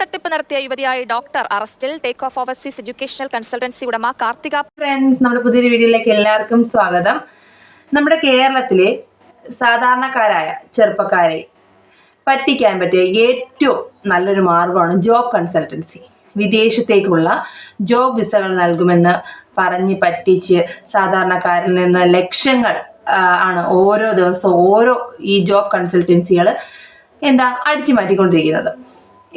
തട്ടിപ്പ് നടത്തിയ യുവതിയായ ഡോക്ടർ അറസ്റ്റിൽ. Take off overseas educational consultancy ഉടമ കാർത്തിക. ഫ്രണ്ട്സ്, നമ്മുടെ പുതിയൊരു വീഡിയോയിലേക്ക് എല്ലാവർക്കും സ്വാഗതം. നമ്മുടെ കേരളത്തിലെ സാധാരണക്കാരായ ചെറുപ്പക്കാരെ പറ്റിക്കാൻ പറ്റിയ ഏറ്റവും നല്ലൊരു മാർഗമാണ് ജോബ് കൺസൾട്ടൻസി. വിദേശത്തേക്കുള്ള ജോബ് വിസകൾ നൽകുമെന്ന് പറഞ്ഞ് പറ്റിച്ച് സാധാരണക്കാരിൽ നിന്ന് ലക്ഷങ്ങൾ ആണ് ഓരോ ദിവസവും ഓരോ ഈ ജോബ് കൺസൾട്ടൻസികൾ അടിച്ചു മാറ്റിക്കൊണ്ടിരിക്കുന്നത്.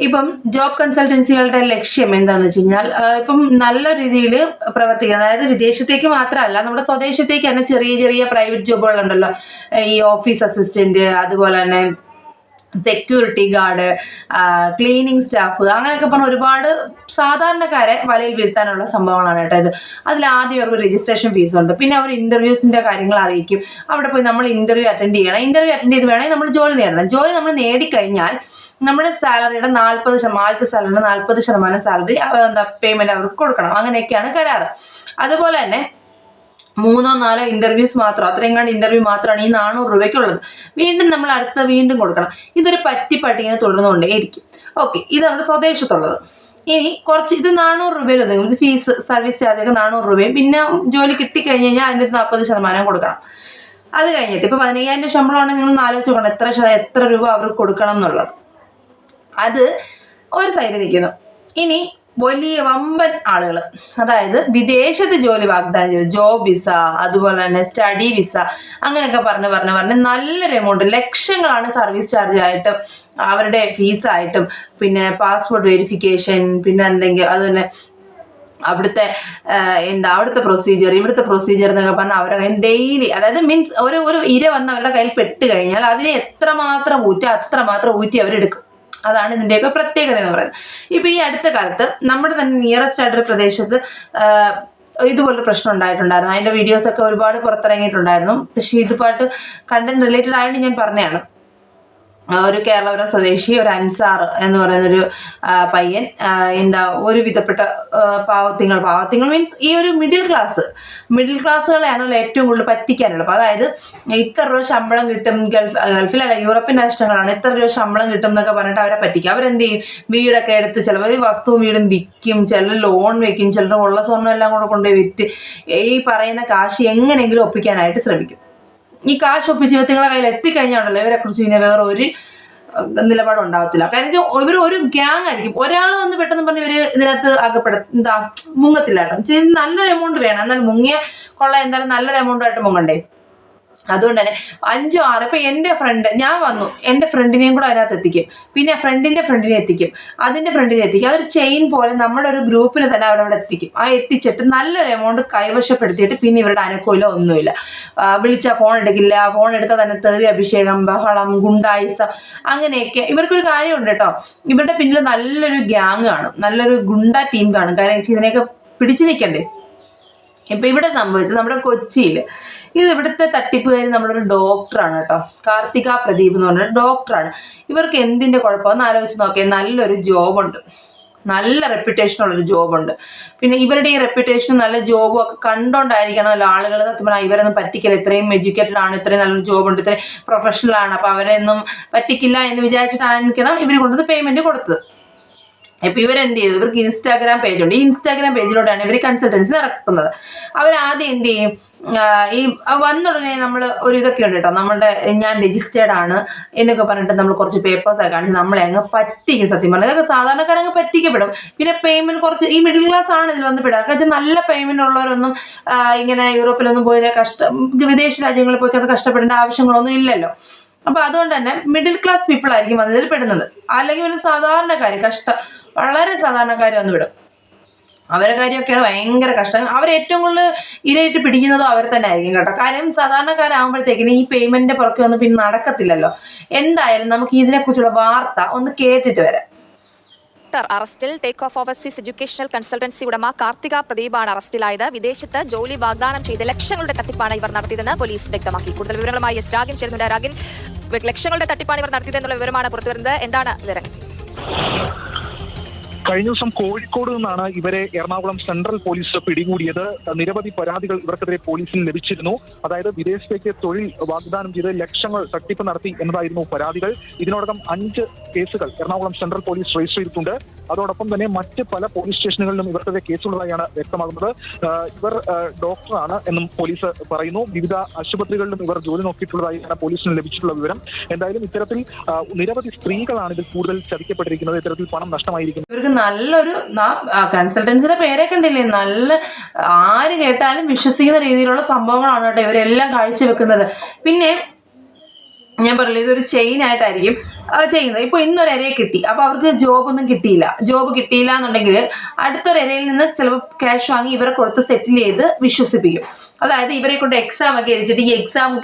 ഇപ്പം ജോബ് കൺസൾട്ടൻസികളുടെ ലക്ഷ്യം എന്താണെന്ന് വെച്ച് കഴിഞ്ഞാൽ ഇപ്പം നല്ല രീതിയിൽ പ്രവർത്തിക്കുന്നത്, അതായത് വിദേശത്തേക്ക് മാത്രമല്ല നമ്മുടെ സ്വദേശത്തേക്ക് തന്നെ ചെറിയ ചെറിയ പ്രൈവറ്റ് ജോബുകളുണ്ടല്ലോ, ഈ ഓഫീസ് അസിസ്റ്റന്റ്, അതുപോലെ തന്നെ സെക്യൂരിറ്റി ഗാർഡ്, ക്ലീനിങ് സ്റ്റാഫ്, അങ്ങനെയൊക്കെ പറഞ്ഞ ഒരുപാട് സാധാരണക്കാരെ വലയിൽ വീഴ്ത്താനുള്ള സംഭവങ്ങളാണ് കേട്ടോ ഇത്. അതിലാദ്യം അവർക്ക് രജിസ്ട്രേഷൻ ഫീസ് ഉണ്ട്, പിന്നെ അവർ ഇന്റർവ്യൂസിന്റെ കാര്യങ്ങൾ അറിയിക്കും. അവിടെ പോയി നമ്മൾ ഇന്റർവ്യൂ അറ്റൻഡ് ചെയ്യണം. ഇന്റർവ്യൂ അറ്റൻഡ് ചെയ്ത് വേണമെങ്കിൽ നമ്മൾ ജോലി നേടണം. ജോലി നമ്മൾ നേടിക്കഴിഞ്ഞാൽ നമ്മുടെ സാലറിയുടെ 40%, ആദ്യത്തെ സാലറിയുടെ 40% സാലറി പേയ്മെന്റ് അവർക്ക് കൊടുക്കണം. അങ്ങനെയൊക്കെയാണ് കരാറ്. അതുപോലെ തന്നെ 3-4 ഇന്റർവ്യൂസ് മാത്രം, അത്രയും കണ്ട് ഇന്റർവ്യൂ മാത്രമാണ് ഈ 400 രൂപയ്ക്കുള്ളത്. വീണ്ടും നമ്മൾ വീണ്ടും കൊടുക്കണം. ഇതൊരു പട്ടിങ്ങനെ തുടർന്നുകൊണ്ടേയിരിക്കും. ഓക്കെ, ഇത് നമ്മുടെ സ്വദേശത്തുള്ളത്. ഇനി കുറച്ച് ഇത് 400 രൂപയിൽ ഒതുങ്ങും. ഇത് ഫീസ്, സർവീസ് ചാർജൊക്കെ 400 രൂപയും, പിന്നെ ജോലി കിട്ടിക്കഴിഞ്ഞ് കഴിഞ്ഞാൽ അതിൻ്റെ 40% കൊടുക്കണം. അത് കഴിഞ്ഞിട്ട് ഇപ്പോൾ 15,000 ശമ്പളമാണെങ്കിൽ നിങ്ങൾ ആലോചിച്ച് നോക്കണം എത്ര രൂപ അവർക്ക് കൊടുക്കണം എന്നുള്ളത്. അത് ഒരു സൈഡിൽ നിൽക്കുന്നു. ഇനി വലിയ വമ്പൻ ആളുകൾ, അതായത് വിദേശത്ത് ജോലി വാഗ്ദാനം ചെയ്ത് ജോബ് വിസ, അതുപോലെ തന്നെ സ്റ്റഡി വിസ, അങ്ങനെയൊക്കെ പറഞ്ഞ് നല്ലൊരു എമൗണ്ട്, ലക്ഷങ്ങളാണ് സർവീസ് ചാർജ് ആയിട്ടും അവരുടെ ഫീസായിട്ടും, പിന്നെ പാസ്പോർട്ട് വെരിഫിക്കേഷൻ, പിന്നെ എന്തെങ്കിലും അതുപോലെ അവിടുത്തെ അവിടുത്തെ പ്രൊസീജിയർ, ഇവിടുത്തെ പ്രൊസീജിയർ എന്നൊക്കെ പറഞ്ഞാൽ അവരുടെ കയ്യിൽ ഡെയിലി, അതായത് മീൻസ് ഒരു ഇര വന്ന് അവരുടെ കയ്യിൽ പെട്ട് കഴിഞ്ഞാൽ അതിനെ എത്രമാത്രം ഊറ്റി അവരെടുക്കും. അതാണ് ഇതിൻ്റെയൊക്കെ പ്രത്യേകത എന്ന് പറയുന്നത്. ഇപ്പം ഈ അടുത്ത കാലത്ത് നമ്മുടെ തന്നെ നിയറസ്റ്റ് ആയിട്ടൊരു പ്രദേശത്ത് ഇതുപോലൊരു പ്രശ്നം ഉണ്ടായിട്ടുണ്ടായിരുന്നു. അതിൻ്റെ വീഡിയോസൊക്കെ ഒരുപാട് പുറത്തിറങ്ങിയിട്ടുണ്ടായിരുന്നു. പക്ഷേ ഇതുപാട്ട് കണ്ടന്റ് റിലേറ്റഡ് ആയതുകൊണ്ട് ഞാൻ പറഞ്ഞതാണ്. ഒരു കേരളപുരം സ്വദേശി, ഒരു അൻസാർ എന്ന് പറയുന്നൊരു പയ്യൻ ഒരു വിധപ്പെട്ട പാവത്തിങ്ങൾ മീൻസ് ഈ ഒരു മിഡിൽ ക്ലാസ്സുകളെയാണല്ലോ ഏറ്റവും കൂടുതൽ പറ്റിക്കാനുള്ളത്. അതായത് ഇത്ര രൂപ ശമ്പളം കിട്ടും, ഗൾഫിലല്ല യൂറോപ്യൻ രാഷ്ട്രങ്ങളാണ്, ഇത്ര രൂപ ശമ്പളം കിട്ടും എന്നൊക്കെ പറഞ്ഞിട്ട് അവരെ പറ്റിക്കുക. അവരെന്ത് ചെയ്യും, വീടൊക്കെ എടുത്ത് ചിലവർ വസ്തുവും വീടും വിൽക്കും, ചിലർ ലോൺ വെക്കും, ചിലർ ഉള്ള സ്വർണ്ണം എല്ലാം കൂടെ കൊണ്ടുപോയി വിറ്റ് ഈ പറയുന്ന കാശ് എങ്ങനെയെങ്കിലും ഒപ്പിക്കാനായിട്ട് ശ്രമിക്കും. ഈ കാശ് ഒപ്പിച്ച് നിങ്ങളെ കയ്യിൽ എത്തിക്കഴിഞ്ഞാണല്ലോ ഇവരെ കുറിച്ച് പിന്നെ വേറെ ഒരു നിലപാടും ഉണ്ടാവത്തില്ല. കാരണം ഇവർ ഒരു ഗ്യാങ് ആയിരിക്കും. ഒരാൾ വന്ന് പെട്ടെന്ന് പറഞ്ഞ് ഇവര് ഇതിനകത്ത് മുങ്ങത്തില്ല കേട്ടോ. നല്ലൊരു എമൗണ്ട് വേണം, എന്നാൽ മുങ്ങിയ കൊള്ള എന്തായാലും നല്ലൊരു എമൗണ്ടായിട്ട് മുങ്ങണ്ടേ. അതുകൊണ്ട് തന്നെ 5-6 ഇപ്പം എൻ്റെ ഫ്രണ്ട്, ഞാൻ വന്നു, എൻ്റെ ഫ്രണ്ടിനെയും കൂടെ അതിനകത്ത് എത്തിക്കും, പിന്നെ ഫ്രണ്ടിനെ എത്തിക്കും, അതിൻ്റെ ഫ്രണ്ടിനെ എത്തിക്കും. അതൊരു ചെയിൻ പോലെ നമ്മുടെ ഒരു ഗ്രൂപ്പിൽ തന്നെ അവരവിടെ എത്തിക്കും. എത്തിച്ചിട്ട് നല്ലൊരു എമൗണ്ട് കൈവശപ്പെടുത്തിയിട്ട് പിന്നെ ഇവരുടെ അനുകൂല ഒന്നുമില്ല. വിളിച്ചാൽ ഫോൺ എടുക്കില്ല, ഫോൺ എടുത്താൽ തന്നെ തെറി അഭിഷേകം, ബഹളം, ഗുണ്ടായിസം, അങ്ങനെയൊക്കെ. ഇവർക്കൊരു കാര്യമുണ്ട് കേട്ടോ, ഇവരുടെ പിന്നിൽ നല്ലൊരു ഗ്യാങ് കാണും, നല്ലൊരു ഗുണ്ട ടീം കാണും. കാരണം ഇതിനെയൊക്കെ പിടിച്ചു നിൽക്കണ്ടേ. ഇപ്പം ഇവിടെ സംഭവിച്ചത് നമ്മുടെ കൊച്ചിയിൽ ഇവിടുത്തെ തട്ടിപ്പുകാരി നമ്മളൊരു ഡോക്ടറാണ് കേട്ടോ, കാർത്തിക പ്രദീപ് എന്ന് പറഞ്ഞ ഡോക്ടറാണ്. ഇവർക്ക് എന്തിൻ്റെ കുഴപ്പമെന്ന് ആലോചിച്ച് നോക്കിയാൽ നല്ലൊരു ജോബുണ്ട്, നല്ല റെപ്യൂട്ടേഷനുള്ളൊരു ജോബുണ്ട്. പിന്നെ ഇവരുടെ ഈ റെപ്യൂട്ടേഷനും നല്ല ജോബും ഒക്കെ കണ്ടോണ്ടായിരിക്കണമല്ലോ ആളുകൾ സത്യം പറഞ്ഞാൽ ഇവരൊന്നും പറ്റിക്കില്ല, ഇത്രയും എഡ്യൂക്കേറ്റഡ് ആണ്, ഇത്രയും നല്ലൊരു ജോബുണ്ട്, ഇത്രയും പ്രൊഫഷണൽ ആണ്, അപ്പോൾ അവരെയൊന്നും പറ്റിക്കില്ല എന്ന് വിചാരിച്ചിട്ടായിരിക്കണം ഇവർ കൊണ്ടുവന്ന് പേയ്മെൻറ്റ് കൊടുത്തത്. ഇപ്പം ഇവരെന്ത് ചെയ്തു, ഇവർക്ക് ഇൻസ്റ്റാഗ്രാം പേജുണ്ട്. ഈ ഇൻസ്റ്റാഗ്രാം പേജിലൂടെയാണ് ഇവർ കൺസൾട്ടൻസി നടത്തുന്നത്. അവരാദ്യം എന്ത് ചെയ്യും, ഈ വന്നുടനെ നമ്മൾ ഒരു ഇതൊക്കെ ഉണ്ട് കേട്ടോ, നമ്മുടെ ഞാൻ രജിസ്റ്റേർഡ് ആണ് എന്നൊക്കെ പറഞ്ഞിട്ട് നമ്മൾ കുറച്ച് പേപ്പേഴ്സൊക്കെ കാണിച്ച് നമ്മളെ അങ്ങ് പറ്റിക്കും. സത്യം പറഞ്ഞാൽ ഇതൊക്കെ സാധാരണക്കാരങ്ങ് പറ്റിക്കപ്പെടും. പിന്നെ പേയ്മെന്റ് കുറച്ച് ഈ മിഡിൽ ക്ലാസ് ആണ് ഇതിൽ വന്ന് പെടുക. കാരണം നല്ല പേയ്മെന്റ് ഉള്ളവരൊന്നും ഇങ്ങനെ യൂറോപ്പിലൊന്നും പോയി വിദേശ രാജ്യങ്ങളിൽ പോയി അത് കഷ്ടപ്പെടേണ്ട ആവശ്യങ്ങളൊന്നും ഇല്ലല്ലോ. അപ്പൊ അതുകൊണ്ട് തന്നെ മിഡിൽ ക്ലാസ് പീപ്പിൾ ആയിരിക്കും അതിൽ പെടുന്നത്. അല്ലെങ്കിൽ ഒരു സാധാരണക്കാര് വളരെ സാധാരണക്കാർ വന്ന് വിടും. അവരുടെ കാര്യമൊക്കെയാണ് ഭയങ്കര കഷ്ടം. അവരേറ്റവും കൂടുതൽ ഇരയിട്ട് പിടിക്കുന്നതും അവർ തന്നെ ആയിരിക്കും കേട്ടോ. കാര്യം സാധാരണക്കാരാകുമ്പോഴത്തേക്കിന് ഈ പേയ്മെന്റിന്റെ പുറകെ ഒന്നും പിന്നെ നടക്കത്തില്ലല്ലോ. എന്തായാലും നമുക്ക് ഇതിനെക്കുറിച്ചുള്ള വാർത്ത ഒന്ന് കേട്ടിട്ട് വരാം. അറസ്റ്റിൽ. Take off overseas educational consultancy ഉടമ കാർത്തിക പ്രദീപാണ് അറസ്റ്റിലായത്. വിദേശത്ത് ജോലി വാഗ്ദാനം ചെയ്ത് ലക്ഷങ്ങളുടെ തട്ടിപ്പാണ് ഇവർ നടത്തിയതെന്ന് പോലീസ് വ്യക്തമാക്കി. കൂടുതൽ വിവരങ്ങളുമായി രാഗിൻ ചേരുന്നുണ്ട്. രാഗിൻ, ലക്ഷങ്ങളുടെ തട്ടിപ്പാണ് ഇവർ നടത്തിയതെന്നുള്ള വിവരമാണ് പുറത്തുവരുന്നത്. എന്താണ് വിവരം? കഴിഞ്ഞ ദിവസം കോഴിക്കോട് നിന്നാണ് ഇവരെ എറണാകുളം സെൻട്രൽ പോലീസ് പിടികൂടിയത്. നിരവധി പരാതികൾ ഇവർക്കെതിരെ പോലീസിന് ലഭിച്ചിരുന്നു. അതായത് വിദേശത്തേക്ക് തൊഴിൽ വാഗ്ദാനം ചെയ്ത് ലക്ഷങ്ങൾ തട്ടിപ്പ് നടത്തി എന്നതായിരുന്നു പരാതികൾ. ഇതിനോടകം 5 കേസുകൾ എറണാകുളം സെൻട്രൽ പോലീസ് രജിസ്റ്റർ ചെയ്തിട്ടുണ്ട്. അതോടൊപ്പം തന്നെ മറ്റ് പല പോലീസ് സ്റ്റേഷനുകളിലും ഇവർക്കെതിരെ കേസുള്ളതായാണ് വ്യക്തമാകുന്നത്. ഇവർ ഡോക്ടറാണ് എന്നും പോലീസ് പറയുന്നു. വിവിധ ആശുപത്രികളിലും ഇവർ ജോലി നോക്കിയിട്ടുള്ളതായാണ് പോലീസിന് ലഭിച്ചിട്ടുള്ള വിവരം. എന്തായാലും ഇത്തരത്തിൽ നിരവധി സ്ത്രീകളാണ് ഇതിൽ കൂടുതൽ ചതിക്കപ്പെട്ടിരിക്കുന്നത്. ഇത്തരത്തിൽ പണം നഷ്ടമായിരിക്കുന്നു. ഇവർക്ക് നല്ലൊരു കൺസൾട്ടൻസിന്റെ പേരൊക്കെ ഉണ്ടല്ലേ, നല്ല ആര് കേട്ടാലും വിശ്വസിക്കുന്ന രീതിയിലുള്ള സംഭവങ്ങളാണ് കേട്ടോ ഇവരെല്ലാം കാഴ്ചവെക്കുന്നത്. പിന്നെ ഞാൻ പറയില്ല, ഇതൊരു ചെയിൻ ആയിട്ടായിരിക്കും ചെയ്യുന്നത്. ഇപ്പോൾ ഇന്നൊരു ഇരയെ കിട്ടി, അപ്പോൾ അവർക്ക് ജോബൊന്നും കിട്ടിയില്ല. ജോബ് കിട്ടിയില്ല എന്നുണ്ടെങ്കിൽ അടുത്തൊരു ഇരയിൽ നിന്ന് ചിലപ്പോൾ ക്യാഷ് വാങ്ങി ഇവരെ കൊടുത്ത് സെറ്റിൽ ചെയ്ത് വിശ്വസിപ്പിക്കും. അതായത് ഇവരെ കൊണ്ട് എക്സാം ഒക്കെ എഴുതിച്ചിട്ട് ഈ എക്സാം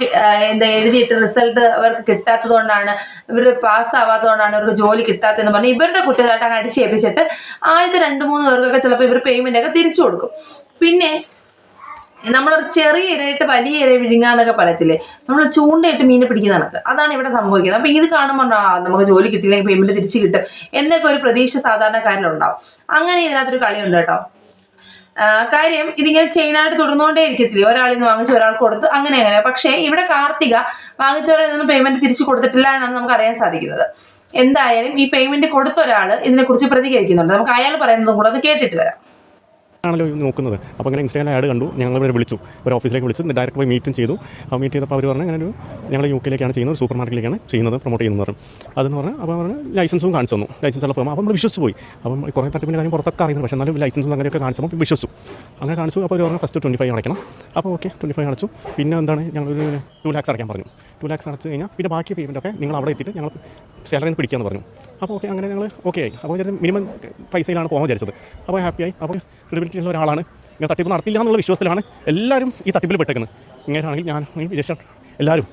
എഴുതിയിട്ട് റിസൾട്ട് അവർക്ക് കിട്ടാത്തത് കൊണ്ടാണ്, ഇവർ പാസ്സാവാത്തതുകൊണ്ടാണ് ഇവർക്ക് ജോലി കിട്ടാത്തതെന്ന് പറഞ്ഞ് ഇവരുടെ കുറ്റമായിട്ടാണ് അടിച്ചേൽപ്പിച്ചിട്ട് ആദ്യത്തെ 2-3 പേർക്കൊക്കെ ചിലപ്പോൾ ഇവർ പേയ്മെൻ്റ് ഒക്കെ തിരിച്ചു കൊടുക്കും. പിന്നെ നമ്മളൊരു ചെറിയ ഇരയിട്ട് വലിയ ഇര വിഴുങ്ങാന്നൊക്കെ പറയത്തില്ലേ, നമ്മൾ ചൂണ്ടയിട്ട് മീനെ പിടിക്കുന്ന കണക്ക്, അതാണ് ഇവിടെ സംഭവിക്കുന്നത്. അപ്പം ഇത് കാണുമ്പോൾ നമുക്ക് ജോലി കിട്ടിയില്ലെങ്കിൽ പേയ്മെൻറ്റ് തിരിച്ച് കിട്ടും എന്നൊക്കെ ഒരു പ്രതീക്ഷ സാധാരണക്കാരിലുണ്ടാവും. അങ്ങനെ ഇതിനകത്തൊരു കളിയുണ്ട് കേട്ടോ. കാര്യം ഇതിങ്ങനെ ചെയിനായിട്ട് തുടർന്നുകൊണ്ടേ ഇരിക്കത്തില്ലേ, ഒരാളിൽ നിന്ന് വാങ്ങിച്ച് ഒരാൾക്ക് കൊടുത്ത് അങ്ങനെ. പക്ഷേ ഇവിടെ കാർത്തിക വാങ്ങിച്ചവരിൽ നിന്നും പേയ്മെൻറ്റ് തിരിച്ച് കൊടുത്തിട്ടില്ല എന്നാണ് നമുക്ക് അറിയാൻ സാധിക്കുന്നത്. എന്തായാലും ഈ പേയ്മെൻറ്റ് കൊടുത്ത ഒരാൾ ഇതിനെക്കുറിച്ച് പ്രതികരിക്കുന്നുണ്ട്. നമുക്ക് അയാൾ പറയുന്നതും കൂടെ അത് കേട്ടിട്ട് വരാം. ആണല്ലോ നോക്കുന്നത്. അപ്പോൾ ഇങ്ങനെ ഇൻസ്റ്റാഗ്രാം ആഡ് കണ്ടു, ഞങ്ങൾ ഇവരെ വിളിച്ചു, ഒരു ഓഫീസിലേക്ക് വിളിച്ചു, ഡയറക്റ്റ് പോയി മീറ്റും ചെയ്തു. ആ മീറ്റ് ചെയ്തപ്പോൾ അവർ പറഞ്ഞു അങ്ങനെ ഞങ്ങൾ UK-യിലേക്കാണ് ചെയ്യുന്നത്, സൂപ്പർ മാർക്കറ്റിലേക്കാണ് ചെയ്യുന്നത്, പ്രൊമോട്ട് ചെയ്യുന്നത് പറഞ്ഞു. അതെന്ന് പറഞ്ഞാൽ അപ്പോൾ പറഞ്ഞ് ലൈസൻസും കാണിച്ചു തന്നു, ലൈസൻസുള്ള ഫേം. അപ്പോൾ നമ്മൾ വിശ്വസിച്ച് പോയി. അപ്പം കുറേ തട്ടിപ്പിൻ്റെ കാര്യം പുറത്തൊക്കെ അറിയുന്നത്, പക്ഷേ എന്നാലും ലൈസൻസും അങ്ങനെയൊക്കെ കാണിച്ചപ്പോൾ വിശ്വസിച്ചു. അങ്ങനെ കാണിച്ചു. അപ്പോൾ അവർ പറഞ്ഞു ഫസ്റ്റ് 25 അടയ്ക്കണം. അപ്പോൾ ഓക്കെ 25 അടച്ചു. പിന്നെ എന്താണ് ഞങ്ങളൊരു 2 lakhs അടയ്ക്കാൻ പറഞ്ഞു. 2 lakhs അടച്ചു കഴിഞ്ഞാൽ പിന്നെ ബാക്കി പേയ്മെൻറ്റൊക്കെ നിങ്ങൾ അവിടെ എത്തിയിട്ട് ഞങ്ങൾ സാലറിയിൽ നിന്ന് പിടിക്കാമെന്ന് പറഞ്ഞു. അപ്പോൾ ഓക്കെ അങ്ങനെ ഞങ്ങൾ ഓക്കെ ആയി. അപ്പോൾ മിനിമം പൈസയിലാണ് പോകാൻ വിചാരിച്ചത്. അപ്പോൾ ഹാപ്പിയായി. അപ്പോൾ ക്രെഡിബിലിറ്റി ഉള്ള ഒരാളാണ്, ഇങ്ങനെ തട്ടിപ്പ് നടത്തില്ല എന്നുള്ള വിശ്വാസത്തിലാണ് എല്ലാവരും ഈ തട്ടിപ്പിൽ പെട്ടേക്കുന്നത്. ഇങ്ങനെയാണെങ്കിൽ ഞാൻ വിദേശം എല്ലാവരും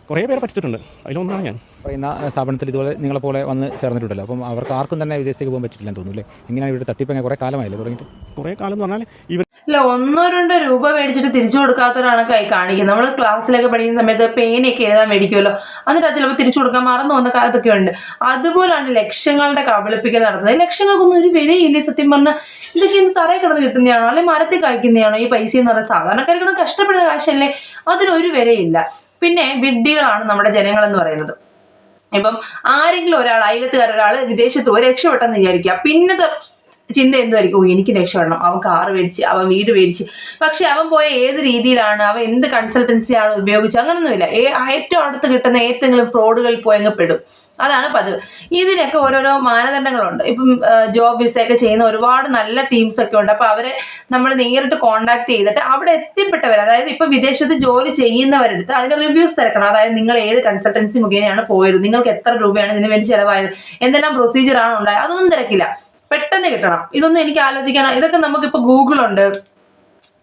കുറേ പേരെ പഠിച്ചിട്ടുണ്ട്. അതിലൊന്നാണ് ഞാൻ പറയുന്ന സ്ഥാപനത്തിൽ ഇതുപോലെ നിങ്ങളെപ്പോലെ വന്ന് ചേർന്നിട്ടുണ്ടല്ലോ. അപ്പം അവർക്ക് ആർക്കും തന്നെ വിദേശത്തേക്ക് പോകാൻ പറ്റില്ലെന്ന് തോന്നുന്നു അല്ലേ? എങ്ങനെയാണ് ഇവിടെ തട്ടിപ്പ് കുറേ കാലമായില്ലേ തുടങ്ങിയിട്ട്? കുറേ കാലം എന്ന് പറഞ്ഞാൽ ഇവർ ഇല്ല, 1-2 രൂപ മേടിച്ചിട്ട് തിരിച്ചു കൊടുക്കാത്തവരാണ് കൈ കാണിക്കുന്നത്. നമ്മൾ ക്ലാസ്സിലൊക്കെ പഠിക്കുന്ന സമയത്ത് പേനയൊക്കെ എഴുതാൻ മേടിക്കുമല്ലോ, എന്നിട്ട് അത് ചിലപ്പോൾ തിരിച്ചു കൊടുക്കാൻ മറന്നു പോകുന്ന കാലത്തൊക്കെ ഉണ്ട്. അതുപോലാണ് ലക്ഷങ്ങളുടെ കബളിപ്പിക്കൽ നടത്തുന്നത്. ലക്ഷങ്ങൾക്കൊന്നും ഒരു വിലയില്ലേ സത്യം പറഞ്ഞാൽ. ഇതൊക്കെ ഇന്ന് തറയിൽ കിടന്ന് കിട്ടുന്നതാണോ അല്ലെങ്കിൽ മരത്തിൽ കഴിക്കുന്നതാണോ ഈ പൈസ എന്ന് പറഞ്ഞാൽ? സാധാരണക്കാർക്ക് കഷ്ടപ്പെടുന്ന കാശല്ലേ, അതിനൊരു വിലയില്ല. പിന്നെ വിഡ്ഢികളാണ് നമ്മുടെ ജനങ്ങളെന്ന് പറയുന്നത്. ഇപ്പം ആരെങ്കിലും ഒരാൾ, അയലത്തുകാരൊരാൾ വിദേശത്ത് പോയി രക്ഷപ്പെട്ടെന്ന് വിചാരിക്കുക, പിന്നത്തെ ചിന്ത എന്തുമായിരിക്കും? എനിക്ക് രക്ഷപ്പെടണം, അവൻ കാറ് മേടിച്ച്, അവൻ വീട് മേടിച്ച്. പക്ഷെ അവൻ പോയ ഏത് രീതിയിലാണ്, അവൻ എന്ത് കൺസൾട്ടൻസിയാണ് ഉപയോഗിച്ചത്, അങ്ങനൊന്നുമില്ല. ഏറ്റവും അടുത്ത് കിട്ടുന്ന ഏതെങ്കിലും ഫ്രോഡുകളിൽ പോയി അങ്ങ് പെടും. അതാണ് പതിവ്. ഇതിനൊക്കെ ഓരോരോ മാനദണ്ഡങ്ങളുണ്ട്. ഇപ്പം ജോബ് വിസയൊക്കെ ചെയ്യുന്ന ഒരുപാട് നല്ല ടീംസ് ഒക്കെ ഉണ്ട്. അപ്പോൾ അവരെ നമ്മൾ നേരിട്ട് കോൺടാക്ട് ചെയ്തിട്ട് അവിടെ എത്തിപ്പെട്ടവർ, അതായത് ഇപ്പം വിദേശത്ത് ജോലി ചെയ്യുന്നവരെടുത്ത് അതിൻ്റെ റിവ്യൂസ് തിരക്കണം. അതായത് നിങ്ങൾ ഏത് കൺസൾട്ടൻസി മുഖേനയാണ് പോയത്, നിങ്ങൾക്ക് എത്ര രൂപയാണ് ഇതിനു വേണ്ടി ചിലവായത്, എന്തെല്ലാം പ്രൊസീജിയറാണ് ഉണ്ടായത്, അതൊന്നും തിരക്കില്ല. പെട്ടെന്ന് കിട്ടണം. ഇതൊന്നും എനിക്ക് ആലോചിക്കാൻ, ഇതൊക്കെ നമുക്കിപ്പോൾ ഗൂഗിളുണ്ട്,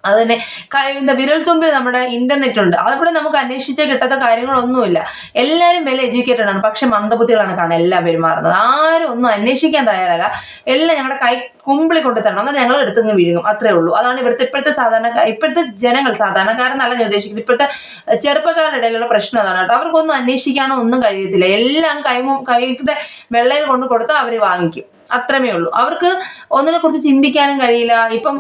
അത് തന്നെ എന്താ വിരൽത്തുമ്പിൽ നമ്മുടെ ഇന്റർനെറ്റ് ഉണ്ട്. അതുപോലെ നമുക്ക് അന്വേഷിച്ചാൽ കിട്ടാത്ത കാര്യങ്ങളൊന്നുമില്ല. എല്ലാവരും വെൽ എഡ്യൂക്കേറ്റഡ് ആണ്, പക്ഷെ മന്ദബുദ്ധികളാണ് കാണാൻ എല്ലാം പെരുമാറുന്നത്. ആരും ഒന്നും അന്വേഷിക്കാൻ തയ്യാറല്ല. എല്ലാം ഞങ്ങളുടെ കൈ കുമ്പിളി കൊണ്ട് തരണം, എന്നാൽ ഞങ്ങൾ എടുത്തങ്ങ് വീഴും. അത്രേ ഉള്ളൂ. അതാണ് ഇപ്പോഴത്തെ ജനങ്ങൾ, സാധാരണക്കാരെന്നല്ല ഞാൻ ഉദ്ദേശിക്കുന്നത്, ഇപ്പോഴത്തെ ചെറുപ്പക്കാരുടെ ഇടയിലുള്ള പ്രശ്നം അതാണ് കേട്ടോ. അവർക്കൊന്നും അന്വേഷിക്കാനോ ഒന്നും കഴിയത്തില്ല. എല്ലാം കൈയുടെ വെള്ളയിൽ കൊണ്ട് കൊടുത്താൽ അവർ വാങ്ങിക്കും. അത്രമേ ഉള്ളൂ. അവർക്ക് ഒന്നിനെ കുറിച്ച് ചിന്തിക്കാനും കഴിയില്ല. ഇപ്പം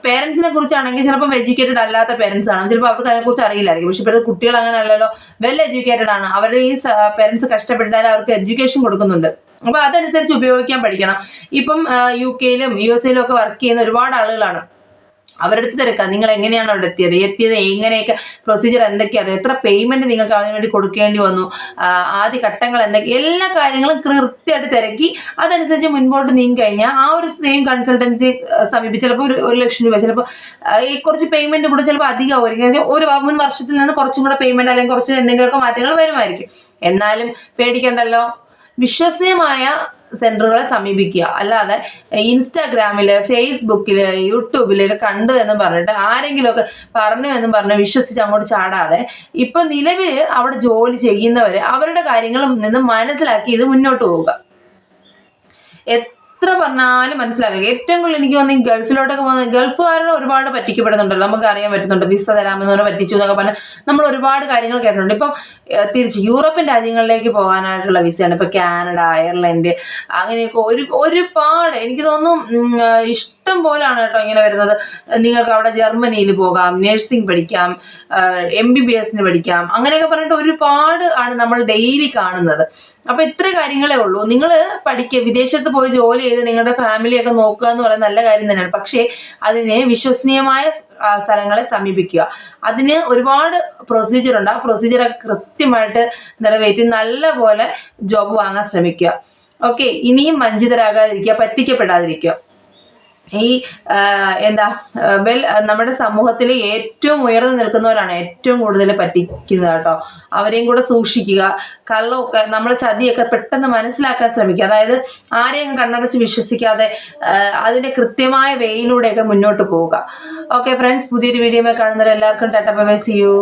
പേരൻസിനെ കുറിച്ചാണെങ്കിൽ ചിലപ്പോൾ എഡ്യൂക്കേറ്റഡ് അല്ലാത്ത പേരൻസ് ആണ്, ചിലപ്പോൾ അവർക്ക് അതിനെക്കുറിച്ച് അറിയില്ലായിരിക്കും. പക്ഷെ ഇപ്പോഴത്തെ കുട്ടികൾ അങ്ങനെ അല്ലല്ലോ, വെൽ എഡ്യൂക്കേറ്റഡ് ആണ്. അവരുടെ ഈ പേരൻസ് കഷ്ടപ്പെട്ടാലും അവർക്ക് എഡ്യൂക്കേഷൻ കൊടുക്കുന്നുണ്ട്. അപ്പോൾ അതനുസരിച്ച് ഉപയോഗിക്കാൻ പഠിക്കണം. ഇപ്പം UK-യിലും USA-യിലും ഒക്കെ വർക്ക് ചെയ്യുന്ന ഒരുപാട് ആളുകളാണ്. അവരുടെ അടുത്ത് തിരക്കാം, നിങ്ങൾ എങ്ങനെയാണ് അവിടെ എത്തിയത്, എങ്ങനെയൊക്കെ പ്രൊസീജിയർ എന്തൊക്കെയാണ്, എത്ര പേയ്മെൻറ്റ് നിങ്ങൾക്ക് അതിന് വേണ്ടി കൊടുക്കേണ്ടി വന്നു, ആദ്യ ഘട്ടങ്ങൾ എന്തൊക്കെ, എല്ലാ കാര്യങ്ങളും കൃത്യമായിട്ട് തിരക്കി അതനുസരിച്ച് മുൻപോട്ട് നീങ്ങി കഴിഞ്ഞാൽ ആ ഒരു സെയിം കൺസൾട്ടൻസി സമീപിച്ച് ചിലപ്പോൾ 1 ലക്ഷം രൂപ, ചിലപ്പോൾ ഈ കുറച്ച് പേയ്മെൻറ്റ് കൂടെ ചിലപ്പോൾ അധികമായിരിക്കും. ഒരു മുൻ വർഷത്തിൽ നിന്ന് കുറച്ചും കൂടെ പേയ്മെൻറ്റ് അല്ലെങ്കിൽ കുറച്ച് എന്തെങ്കിലുമൊക്കെ മാറ്റങ്ങൾ വരുമായിരിക്കും. എന്നാലും പേടിക്കണ്ടല്ലോ. വിശ്വസനീയമായ സെന്ററുകളെ സമീപിക്കുക. അല്ലാതെ ഇൻസ്റ്റാഗ്രാമിൽ, ഫേസ്ബുക്കിൽ, യൂട്യൂബിലൊക്കെ കണ്ടു എന്ന് പറഞ്ഞിട്ട് ആരെങ്കിലുമൊക്കെ പറഞ്ഞു എന്നും പറഞ്ഞ് വിശ്വസിച്ച് അങ്ങോട്ട് ചാടാതെ ഇപ്പം നിലവിൽ അവിടെ ജോലി ചെയ്യുന്നവർ അവരുടെ കാര്യങ്ങളിൽ നിന്ന് മനസ്സിലാക്കി ഇത് മുന്നോട്ട് പോവുക. എത്ര പറഞ്ഞാലും മനസ്സിലാക്കുക. ഏറ്റവും കൂടുതൽ എനിക്ക് തോന്നുന്നു ഗൾഫിലോട്ടൊക്കെ പോകുന്നത് ഗൾഫുകാരുടെ ഒരുപാട് പറ്റിക്കപ്പെടുന്നുണ്ടല്ലോ, നമുക്ക് അറിയാൻ പറ്റുന്നുണ്ട്. വിസ തരാമെന്ന് പറഞ്ഞാൽ പറ്റിച്ചു എന്നൊക്കെ പറഞ്ഞാൽ നമ്മൾ ഒരുപാട് കാര്യങ്ങൾ കേട്ടിട്ടുണ്ട്. ഇപ്പം തിരിച്ച് യൂറോപ്യൻ രാജ്യങ്ങളിലേക്ക് പോകാനായിട്ടുള്ള വിസയാണ്. ഇപ്പം കാനഡ, അയർലൻഡ് അങ്ങനെയൊക്കെ ഒരുപാട് എനിക്ക് തോന്നുന്നു ഇഷ്ടം പോലാണ് കേട്ടോ ഇങ്ങനെ വരുന്നത്. നിങ്ങൾക്ക് അവിടെ ജർമ്മനിയിൽ പോകാം, നഴ്സിംഗ് പഠിക്കാം, MBBS പഠിക്കാം, അങ്ങനെയൊക്കെ പറഞ്ഞിട്ട് ഒരുപാട് ആണ് നമ്മൾ ഡെയിലി കാണുന്നത്. അപ്പൊ ഇത്ര കാര്യങ്ങളേ ഉള്ളൂ. നിങ്ങൾ പഠിക്കുക, വിദേശത്ത് പോയി ജോലി ചെയ്ത് നിങ്ങളുടെ ഫാമിലിയൊക്കെ നോക്കുക എന്ന് പറയുന്നത് നല്ല കാര്യം തന്നെയാണ്. പക്ഷേ അതിന് വിശ്വസനീയമായ സ്ഥലങ്ങളെ സമീപിക്കുക. അതിന് ഒരുപാട് പ്രൊസീജിയർ ഉണ്ട്. ആ പ്രൊസീജിയറൊക്കെ കൃത്യമായിട്ട് നിറവേറ്റി നല്ല പോലെ ജോബ് വാങ്ങാൻ ശ്രമിക്കുക. ഓക്കെ, ഇനിയും വഞ്ചിതരാകാതിരിക്കുക, പറ്റിക്കപ്പെടാതിരിക്കുക. ഈ നമ്മുടെ സമൂഹത്തിൽ ഏറ്റവും ഉയർന്നു നിൽക്കുന്നവരാണ് ഏറ്റവും കൂടുതൽ പറ്റിക്കുന്നത് കേട്ടോ. അവരെയും കൂടെ സൂക്ഷിക്കുക. കള്ളമൊക്കെ നമ്മൾ ചതിയൊക്കെ പെട്ടെന്ന് മനസ്സിലാക്കാൻ ശ്രമിക്കുക. അതായത് ആരെയും കണ്ണടച്ച് വിശ്വസിക്കാതെ അതിന്റെ കൃത്യമായ വേയിലൂടെയൊക്കെ മുന്നോട്ട് പോവുക. ഓക്കെ ഫ്രണ്ട്സ്, പുതിയൊരു വീഡിയോ കാണുന്നവരെല്ലാവർക്കും tata bye bye, see U.